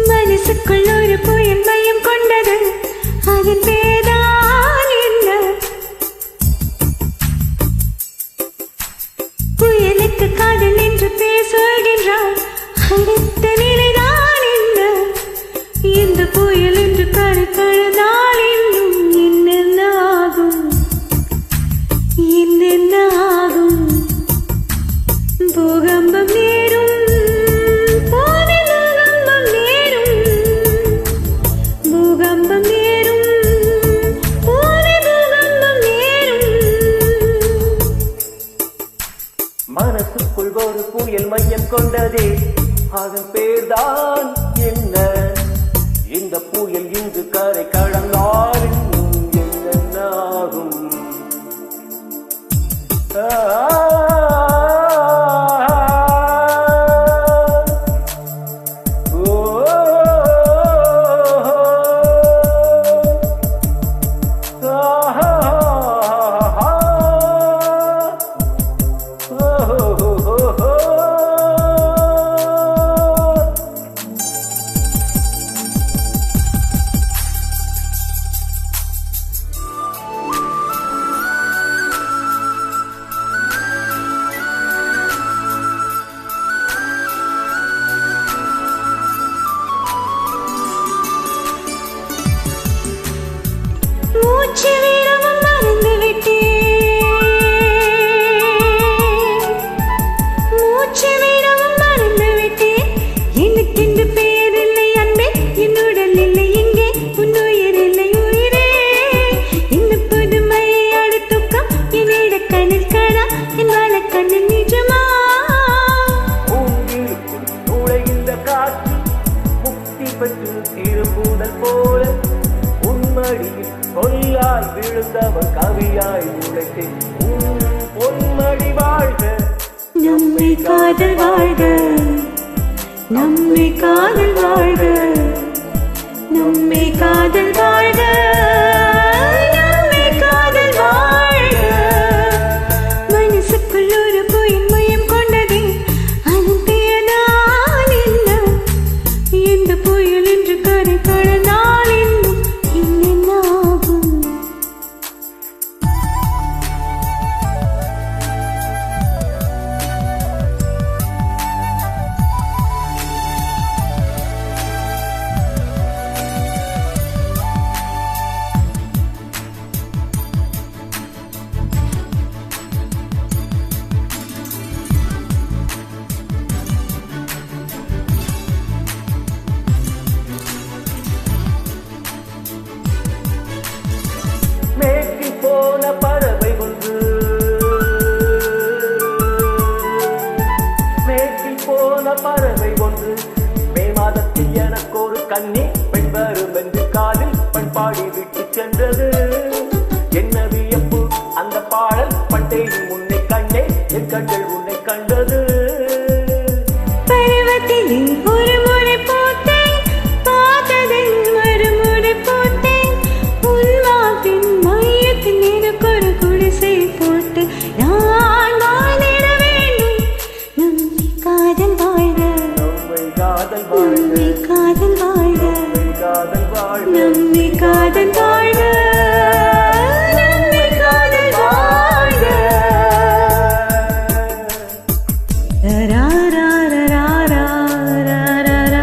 மனசுக்குள் ஒரு புயல் பயம் கொண்டது, அதன் பேதான் என்ன? புயலுக்கு காதல் என்று பேர் சொல்கின்றார், அடுத்த நிலைதான் என்ன? இந்த புயல் என்று கரை கழுதால் இன்னும் என்னென்ன ஆகும், என்னென்ன ஆகும்? பூகம்பம் நேரும், மனசுக்குள் ஒரு புயல் மையம் கொண்டதே, அதன் பேர்தான் என்ன? இந்த புயல் இன்று கரை கடந்தால் இன்னும் என்னென்ன ஆகும்? மூச்சு வீரமும் மறந்து விட்டேன், மூச்சு வீரமும் மறந்து விட்டேன். எனக்கென்று பெயர் இல்லை அன்பே, என் உடல் இல்லை இங்கே, உன் உயிர் இல்லை உயிரே. இந்த புதுமையோட தூக்கம் என்னிட கண்ணில் கணா, என் வழக்கண்ணில் நிஜமா? நுழைந்த காட்சி முக்தி பெற்று திரும்புதல் போல, உன்மடியில் கொல்லாய் விழுந்தவன் கவியாய் உழைத்தேன். பொன்மடி வாழ்க, நம்மை காதல் வாழ்க, நம்மை காதல் வாழ்க, நம்மை காதல் வாழ்க, நம்மை காதல் வாழ்க. மனசுக்குள் ஒரு புயல் மையம் கொண்டதே, அதன் பேர்தான் என்ன? இந்த புயல் என்று கரை கடந்தால் இன்னும் என்னென்ன ஆகும்? மேற்கில் போன பறவை ஒன்று, மேற்கில் போன பறவை ஒன்று, மே மாதத்தில் எனக்கு ஒரு கண்ணி பெண் வரும் என்று காதில் பண்பாடி விட்டு சென்றது. என்ன வியப்பு அந்த பாடல், பண்டேயும் உன்னை கண்டே, என் கண்கள் உன்னை கண்டது. பருவத்திலே ஒரு முறை போட்டேன், பார்த்ததில் மறுமுறை போட்டேன். உன்மாவின் மையத்தில் எனக்கு ஒரு குடிசை போட்டு நான் வாழ்ந்திட வேண்டும். நம்மை காதல் வாழ்க, நம்மை காதல் வாழ்க, நம்மை காதல் வாழ்க, நம்மை காதல் வாழ்க, நம்மை காதல் வாழ்க, நம்மை காதல் வாழ்க. ரா ரா ரா ரா ரா ரா ரா.